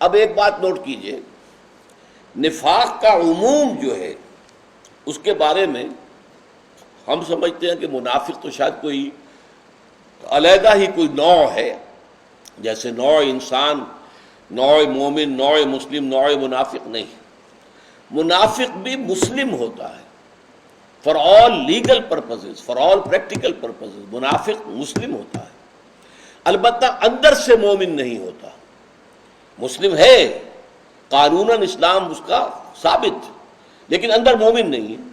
اب ایک بات نوٹ کیجئے، نفاق کا عموم جو ہے اس کے بارے میں ہم سمجھتے ہیں کہ منافق تو شاید کوئی علیحدہ ہی کوئی نوع ہے، جیسے نوع انسان، نوع مومن، نوع مسلم، نوع منافق نہیں۔ منافق بھی مسلم ہوتا ہے for all legal purposes, for all practical purposes, منافق مسلم ہوتا ہے، البتہ اندر سے مومن نہیں ہوتا۔ مسلم ہے، قانوناً اسلام اس کا ثابت، لیکن اندر مومن نہیں ہے۔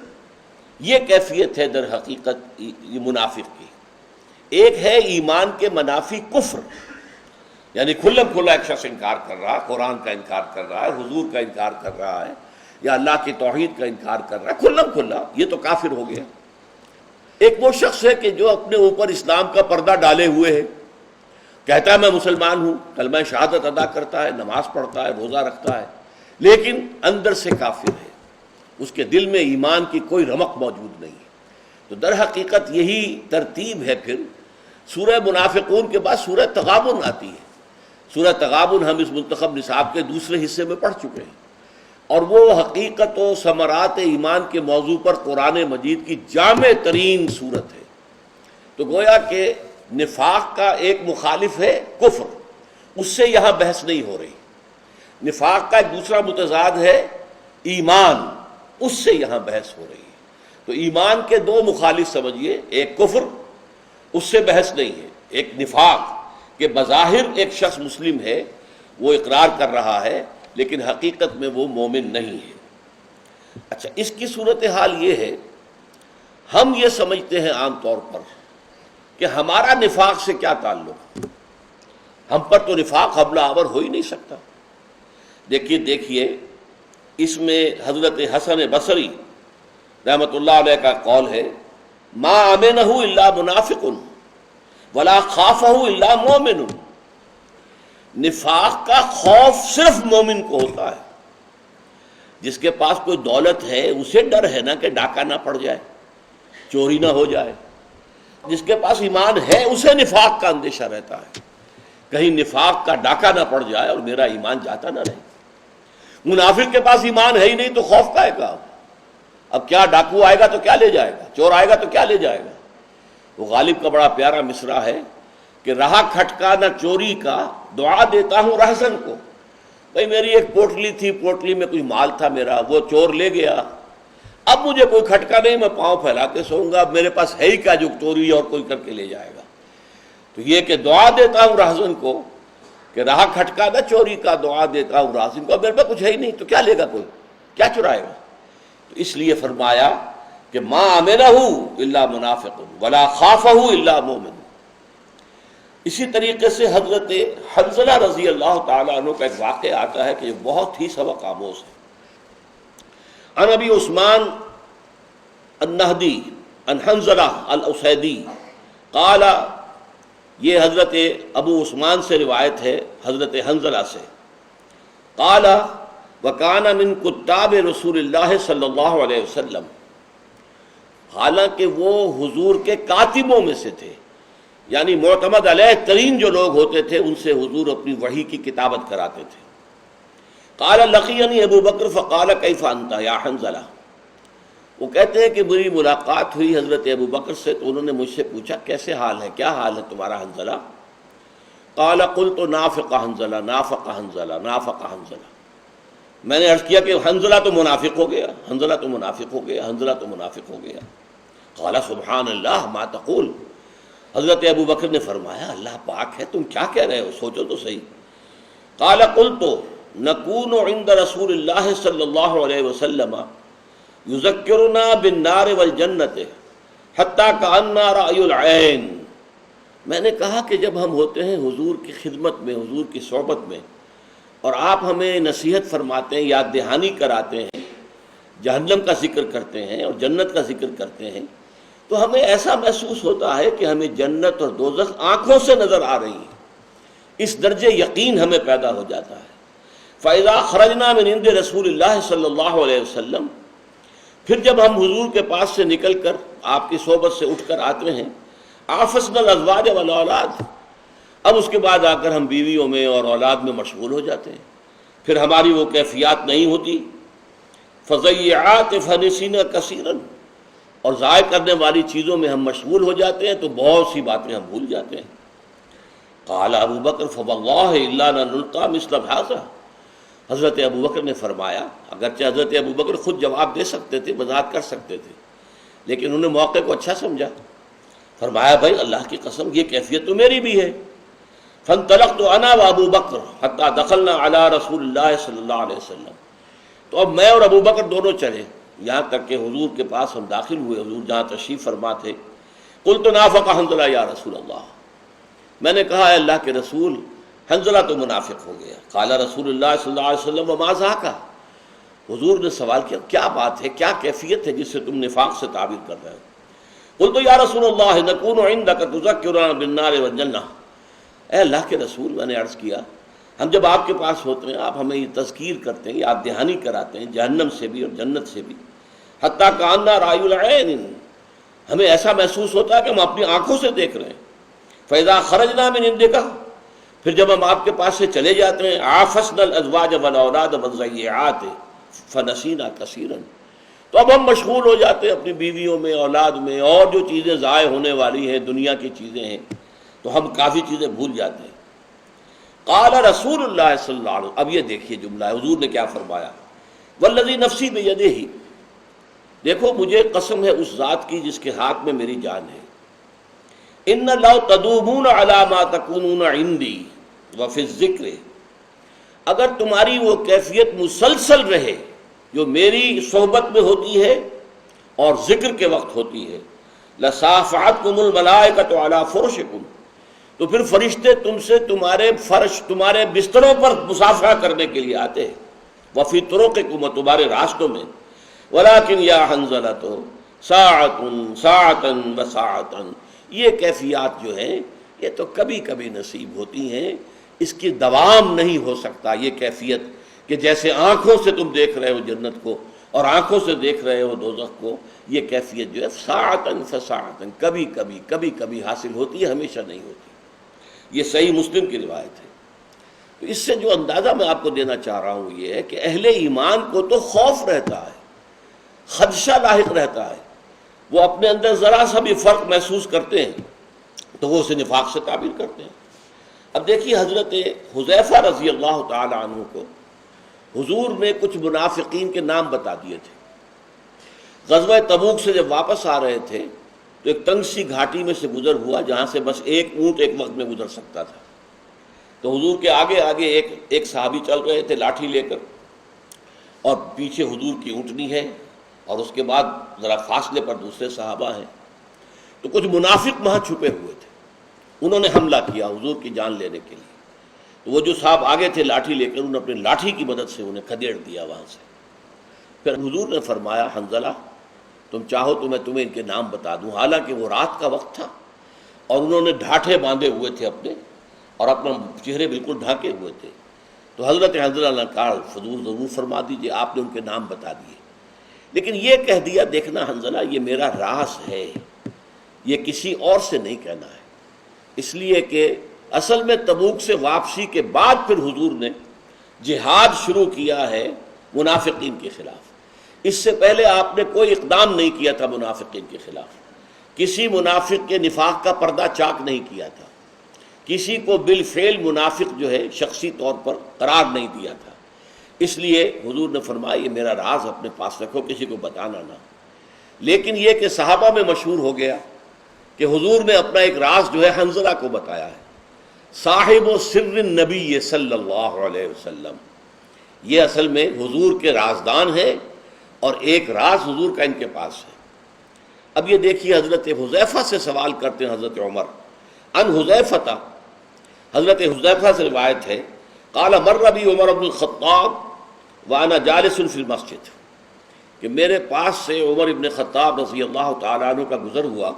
یہ کیفیت ہے در حقیقت یہ منافق کی۔ ایک ہے ایمان کے منافی کفر، یعنی کھلم کھلا ایک شخص انکار کر رہا ہے، قرآن کا انکار کر رہا ہے، حضور کا انکار کر رہا ہے، یا اللہ کی توحید کا انکار کر رہا ہے، کھلم کھلا، یہ تو کافر ہو گیا۔ ایک وہ شخص ہے کہ جو اپنے اوپر اسلام کا پردہ ڈالے ہوئے ہے، کہتا ہے میں مسلمان ہوں، کلمہ شہادت ادا کرتا ہے، نماز پڑھتا ہے، روزہ رکھتا ہے، لیکن اندر سے کافر ہے، اس کے دل میں ایمان کی کوئی رمق موجود نہیں ہے۔ تو در حقیقت یہی ترتیب ہے۔ پھر سورہ منافقون کے بعد سورہ تغابن آتی ہے۔ سورہ تغابن ہم اس منتخب نصاب کے دوسرے حصے میں پڑھ چکے ہیں، اور وہ حقیقت و ثمرات ایمان کے موضوع پر قرآن مجید کی جامع ترین صورت ہے۔ تو گویا کہ نفاق کا ایک مخالف ہے کفر، اس سے یہاں بحث نہیں ہو رہی۔ نفاق کا ایک دوسرا متضاد ہے ایمان، اس سے یہاں بحث ہو رہی ہے۔ تو ایمان کے دو مخالف سمجھیے، ایک کفر، اس سے بحث نہیں ہے، ایک نفاق کہ بظاہر ایک شخص مسلم ہے، وہ اقرار کر رہا ہے، لیکن حقیقت میں وہ مومن نہیں ہے۔ اچھا، اس کی صورتحال یہ ہے، ہم یہ سمجھتے ہیں عام طور پر کہ ہمارا نفاق سے کیا تعلق، ہم پر تو نفاق حملہ آور ہو ہی نہیں سکتا۔ دیکھیے اس میں حضرت حسن بصری رحمۃ اللہ علیہ کا قول ہے، ما امنہ الا منافق ولا خافہ الا مومن۔ نفاق کا خوف صرف مومن کو ہوتا ہے۔ جس کے پاس کوئی دولت ہے اسے ڈر ہے نا کہ ڈاکہ نہ پڑ جائے، چوری نہ ہو جائے۔ جس کے پاس ایمان ہے اسے نفاق کا اندیشہ رہتا ہے، کہیں نفاق کا ڈاکہ نہ پڑ جائے اور میرا ایمان جاتا نہ رہے۔ منافق کے پاس ایمان ہے ہی نہیں تو خوف کا ہے کا؟ اب کیا ڈاکو آئے گا تو کیا لے جائے گا، چور آئے گا تو کیا لے جائے گا؟ وہ غالب کا بڑا پیارا مصرع ہے کہ رہا کھٹکا نہ چوری کا، دعا دیتا ہوں رہزن کو۔ بھئی میری ایک پوٹلی تھی، پوٹلی میں کوئی مال تھا میرا، وہ چور لے گیا، اب مجھے کوئی کھٹکا نہیں، میں پاؤں پھیلا کے سوؤں گا، اب میرے پاس ہے ہی کیا جو چوری اور کوئی کر کے لے جائے گا۔ تو یہ کہ دعا دیتا ہوں رہزن کو کہ رہا کھٹکا نہ چوری کا، دعا دیتا ہوں رہزن کو، اب میرے پاس کچھ ہے ہی نہیں تو کیا لے گا، کوئی کیا چرائے گا؟ تو اس لیے فرمایا کہ ما امنہ الا منافق ولا خافہ الا مومن۔ اسی طریقے سے حضرت حنظلہ رضی اللہ تعالیٰ عنہ کا ایک واقعہ آتا ہے کہ یہ بہت ہی سبق آموز ہے۔ عن ابی عثمان النہدی عن حنظلہ الاسیدی قال، یہ حضرت ابو عثمان سے روایت ہے حضرت حنظلہ سے، قال وَكَانَ مِن کتاب رسول اللہ صلی اللہ علیہ وسلم، حالانکہ وہ حضور کے کاتبوں میں سے تھے، یعنی معتمد علیہ ترین جو لوگ ہوتے تھے ان سے حضور اپنی وحی کی کتابت کراتے تھے۔ قال لقینی ابو بکر فقال کیف انت یا حنظلہ، وہ کہتے ہیں کہ میری ملاقات ہوئی حضرت ابو بکر سے تو انہوں نے مجھ سے پوچھا کیسے حال ہے، کیا حال ہے تمہارا حنظلہ؟ قال قلت نافق حنظلہ نافق حنظلہ نافق حنظلہ، میں نے عرض کیا کہ حنظلہ تو منافق ہو گیا، حنظلہ تو منافق ہو گیا، حنظلہ تو منافق ہو گیا۔ قال سبحان اللہ ما تقول، حضرت ابو بکر نے فرمایا اللہ پاک ہے، تم کیا کہہ رہے ہو، سوچو تو صحیح۔ قال قلت نکون عند رسول اللہ صلی اللہ علیہ وسلم یذکرنا بالنار والجنت حتی کأننا رأی العین، میں نے کہا کہ جب ہم ہوتے ہیں حضور کی خدمت میں، حضور کی صحبت میں، اور آپ ہمیں نصیحت فرماتے ہیں، یاد دہانی کراتے ہیں، جہنم کا ذکر کرتے ہیں اور جنت کا ذکر کرتے ہیں، تو ہمیں ایسا محسوس ہوتا ہے کہ ہمیں جنت اور دوزخ آنکھوں سے نظر آ رہی ہیں، اس درجے یقین ہمیں پیدا ہو جاتا ہے۔ فَإِذَا خَرَجْنَا مِنْ عِنْدِ رَسُولِ اللَّهِ صلی اللہ علیہ وسلم، پھر جب ہم حضور کے پاس سے نکل کر آپ کی صحبت سے اٹھ کر آتے ہیں، عَافَسْنَا الْأَزْوَاجَ وَالْأَوْلَادَ، اب اس کے بعد آ کر ہم بیویوں میں اور اولاد میں مشغول ہو جاتے ہیں۔ پھر ہماری وہ کیفیات نہیں ہوتی. فضیعات فنسینا کثیرا، اور ضائع کرنے والی چیزوں میں ہم مشغول ہو جاتے ہیں تو بہت سی باتیں ہم بھول جاتے ہیں. قال ابو بکر فواللہ الا نلقى مثل هذا، حضرت ابو بکر نے فرمایا، اگرچہ حضرت ابو بکر خود جواب دے سکتے تھے، وضاحت کر سکتے تھے، لیکن انہوں نے موقع کو اچھا سمجھا. فرمایا بھائی اللہ کی قسم یہ کیفیت تو میری بھی ہے. فانطلقت انا وابو بکر حتى دخلنا على رسول اللہ صلی اللہ علیہ وسلم، تو اب میں اور ابو بکر دونوں چلے یہاں تک کہ حضور کے پاس ہم داخل ہوئے، حضور جہاں تشریف فرما تھے. قلت نافق حنظلہ یا رسول اللہ، میں نے کہا اے اللہ کے رسول حنظلہ تو منافق ہو گیا. قال رسول اللہ صلی اللہ علیہ وسلم وما ذاک، حضور نے سوال کیا کیا بات ہے، کیا کیفیت ہے جس سے تم نفاق سے تعبیر کر رہے ہو. قلت یا رسول اللہ نکون عندک تذکرنا بالنار والجنہ، اے اللہ کے رسول میں نے عرض کیا ہم جب آپ کے پاس ہوتے ہیں آپ ہمیں یہ تذکیر کرتے ہیں، یاد دہانی کراتے ہیں جہنم سے بھی اور جنت سے بھی. حتیٰ کأننا رأی العین، ہمیں ایسا محسوس ہوتا ہے کہ ہم اپنی آنکھوں سے دیکھ رہے ہیں. فإذا خرجنا من عندک، پھر جب ہم آپ کے پاس سے چلے جاتے ہیں، عافسنا الازواج والاولاد والضیعات فنسینا کثیرا، تو اب ہم مشغول ہو جاتے ہیں اپنی بیویوں میں، اولاد میں، اور جو چیزیں ضائع ہونے والی ہیں دنیا کی چیزیں ہیں تو ہم کافی چیزیں بھول جاتے ہیں. قال رسول اللہ صلی اللہ علیہ وسلم، اب یہ دیکھیے جملہ ہے حضور نے کیا فرمایا، والذی نفسی بیدہ، دیکھو مجھے قسم ہے اس ذات کی جس کے ہاتھ میں میری جان ہے، ان لو تدومون علی ما تکونون عندی وفی الذکر، اگر تمہاری وہ کیفیت مسلسل رہے جو میری صحبت میں ہوتی ہے اور ذکر کے وقت ہوتی ہے، لصافحتکم الملائکۃ علی فرشکم، تو پھر فرشتے تم سے تمہارے فرش تمہارے بستروں پر مصافحہ کرنے کے لیے آتے ہیں، وفی طرقکم، تمہارے راستوں میں. ولیکن یا حنظلۃ ساعۃ وساعۃ، یہ کیفیات جو ہیں یہ تو کبھی کبھی نصیب ہوتی ہیں، اس کی دوام نہیں ہو سکتا. یہ کیفیت کہ جیسے آنکھوں سے تم دیکھ رہے ہو جنت کو اور آنکھوں سے دیکھ رہے ہو دوزخ کو، یہ کیفیت جو ہے ساعتاً فساعتاً کبھی کبھی حاصل ہوتی ہے، ہمیشہ نہیں ہوتی. یہ صحیح مسلم کی روایت ہے. تو اس سے جو اندازہ میں آپ کو دینا چاہ رہا ہوں یہ ہے کہ اہل ایمان کو تو خوف رہتا ہے، خدشہ لاحق رہتا ہے، وہ اپنے اندر ذرا سا بھی فرق محسوس کرتے ہیں تو وہ اسے نفاق سے تعبیر کرتے ہیں. اب دیکھیے حضرت حذیفہ رضی اللہ تعالی عنہ کو حضور نے کچھ منافقین کے نام بتا دیے تھے. غزوہ تبوک سے جب واپس آ رہے تھے تو ایک تنگ سی گھاٹی میں سے گزر ہوا جہاں سے بس ایک اونٹ ایک وقت میں گزر سکتا تھا. تو حضور کے آگے آگے ایک صحابی چل رہے تھے لاٹھی لے کر، اور پیچھے حضور کی اونٹنی ہے، اور اس کے بعد ذرا فاصلے پر دوسرے صحابہ ہیں. تو کچھ منافق وہاں چھپے ہوئے تھے، انہوں نے حملہ کیا حضور کی جان لینے کے لیے. تو وہ جو صاحب آگے تھے لاٹھی لے کر، انہوں نے اپنی لاٹھی کی مدد سے انہیں کھدیڑ دیا وہاں سے. پھر حضور نے فرمایا حنظلہ تم چاہو تو میں تمہیں ان کے نام بتا دوں. حالانکہ وہ رات کا وقت تھا اور انہوں نے ڈھاٹھے باندھے ہوئے تھے اپنے، اور اپنا چہرے بالکل ڈھانکے ہوئے تھے. تو حضرت حنظلہ نے کہا حضور ضرور فرما دیجئے. آپ نے ان کے نام بتا دیے، لیکن یہ کہہ دیا دیکھنا حنظلہ یہ میرا راز ہے، یہ کسی اور سے نہیں کہنا ہے. اس لیے کہ اصل میں تبوک سے واپسی کے بعد پھر حضور نے جہاد شروع کیا ہے منافقین کے خلاف. اس سے پہلے آپ نے کوئی اقدام نہیں کیا تھا منافقین کے خلاف، کسی منافق کے نفاق کا پردہ چاک نہیں کیا تھا، کسی کو بالفعل منافق جو ہے شخصی طور پر قرار نہیں دیا تھا. اس لیے حضور نے فرمایا یہ میرا راز اپنے پاس رکھو، کسی کو بتانا نہ. لیکن یہ کہ صحابہ میں مشہور ہو گیا کہ حضور نے اپنا ایک راز جو ہے حنظلہ کو بتایا ہے. صاحب و سر النبی صلی اللہ علیہ وسلم، یہ اصل میں حضور کے رازدان ہیں اور ایک راز حضور کا ان کے پاس ہے. اب یہ دیکھیے حضرت حذیفہ سے سوال کرتے ہیں حضرت عمر. ان حذیفہ، حضرت حذیفہ سے روایت ہے قال مر بی عمر بن الخطاب وانا جالس فی المسجد، کہ میرے پاس سے عمر ابن خطاب رضی اللہ تعالیٰ عنہ کا گزر ہوا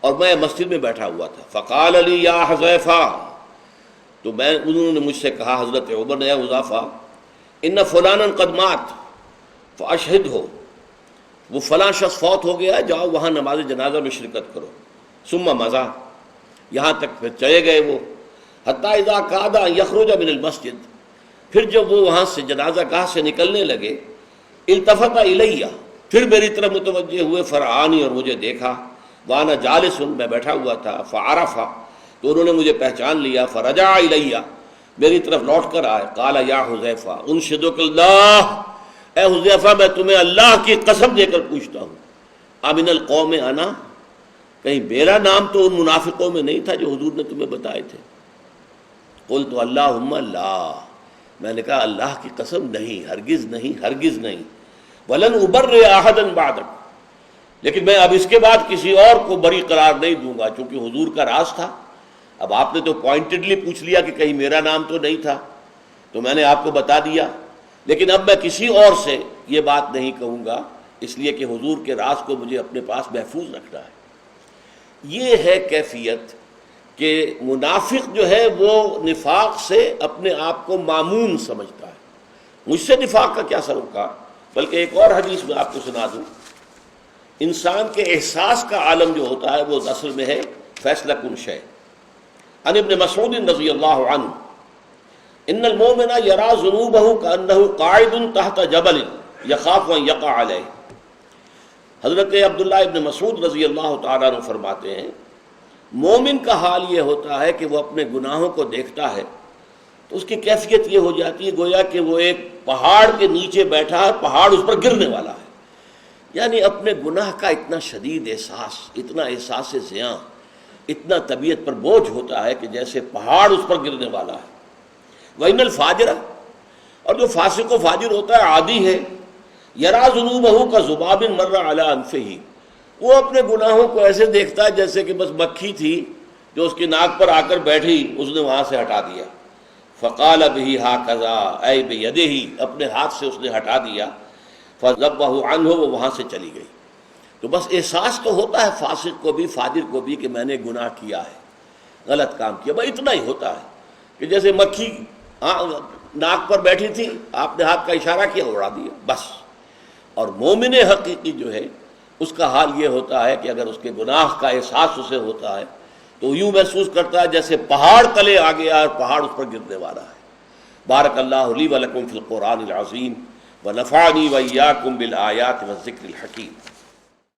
اور میں مسجد میں بیٹھا ہوا تھا. فقال علی یا حذیفہ، تو انہوں نے مجھ سے کہا حضرت عمر نے، یا حذیفہ ان فلانا قد مات فاشہدہ، وہ فلاں شخص فوت ہو گیا، جاؤ وہاں نماز جنازہ میں شرکت کرو. ثم مضى، یہاں تک پھر چلے گئے وہ. حتیٰ اذا کاد ان یخرج من المسجد، پھر جب وہ وہاں سے جنازہ گاہ سے نکلنے لگے، التفت الیہ، پھر میری طرف متوجہ ہوئے، فرعانی، اور مجھے دیکھا، وانا جالس، میں بیٹھا ہوا تھا، فعرفا، تو انہوں نے مجھے پہچان لیا، فرجع الیہ، میری طرف لوٹ کر آئے، قال یا حذیفہ انشدک اللہ، اے حذیفہ میں تمہیں اللہ کی قسم دے کر پوچھتا ہوں، امن القوم انا، کہیں میرا نام تو ان منافقوں میں نہیں تھا جو حضور نے تمہیں بتائے تھے؟ قلت اللہم لا، میں نے کہا اللہ کی قسم نہیں، ہرگز نہیں، ہرگز نہیں، ولن ابرئ احدا بعدک، لیکن میں اب اس کے بعد کسی اور کو بری قرار نہیں دوں گا، چونکہ حضور کا راز تھا۔ اب آپ نے تو پوائنٹڈلی پوچھ لیا کہ کہیں میرا نام تو نہیں تھا، تو میں نے آپ کو بتا دیا، لیکن اب میں کسی اور سے یہ بات نہیں کہوں گا، اس لیے کہ حضور کے راز کو مجھے اپنے پاس محفوظ رکھنا ہے۔ یہ ہے کیفیت کہ منافق جو ہے وہ نفاق سے اپنے آپ کو معمون سمجھتا ہے۔ مجھ سے نفاق کا کیا سروکار، بلکہ ایک اور حدیث میں آپ کو سنا دوں، انسان کے احساس کا عالم جو ہوتا ہے وہ اصل میں ہے فیصلہ کن شے۔ عن ابن مسعود رضی اللہ عنہ ان المؤمن یرا ذنوبہ کانہ قاعد تحت جبل یخاف ان یقع علیہ۔ حضرت عبداللہ ابن مسعود رضی اللہ تعالیٰ عنہ فرماتے ہیں، مومن کا حال یہ ہوتا ہے کہ وہ اپنے گناہوں کو دیکھتا ہے تو اس کی کیفیت یہ ہو جاتی ہے گویا کہ وہ ایک پہاڑ کے نیچے بیٹھا ہے، پہاڑ اس پر گرنے والا ہے، یعنی اپنے گناہ کا اتنا شدید احساس، اتنا احساس زیاں، اتنا طبیعت پر بوجھ ہوتا ہے کہ جیسے پہاڑ اس پر گرنے والا ہے۔ وَإِنَّ الْفَاجِرَ، اور جو فاسق و فاجر ہوتا ہے عادی ہے، یرا ذنوبہ کذباب مر علی انفہ، وہ اپنے گناہوں کو ایسے دیکھتا ہے جیسے کہ بس مکھی تھی جو اس کی ناک پر آ کر بیٹھی، اس نے وہاں سے ہٹا دیا۔ فقال بہ ھکذا، اے بیدہ، اپنے ہاتھ سے اس نے ہٹا دیا، فذبہ عنہ، وہ وہاں سے چلی گئی۔ تو بس احساس تو ہوتا ہے فاسق کو بھی، فاجر کو بھی، کہ میں نے گناہ کیا ہے، غلط کام کیا، بس اتنا ہی ہوتا ہے کہ جیسے مکھی ناک پر بیٹھی تھی، آپ نے ہاتھ کا اشارہ کیا، اڑا دیا، بس۔ اور مومن حقیقی جو ہے اس کا حال یہ ہوتا ہے کہ اگر اس کے گناہ کا احساس اسے ہوتا ہے تو یوں محسوس کرتا ہے جیسے پہاڑ تلے آ گیا اور پہاڑ اس پر گرنے والا ہے۔ بارک اللہ لی ولکم فی القرآن العظیم ونفعنی وإیاکم بالآیات والذکر الحکیم۔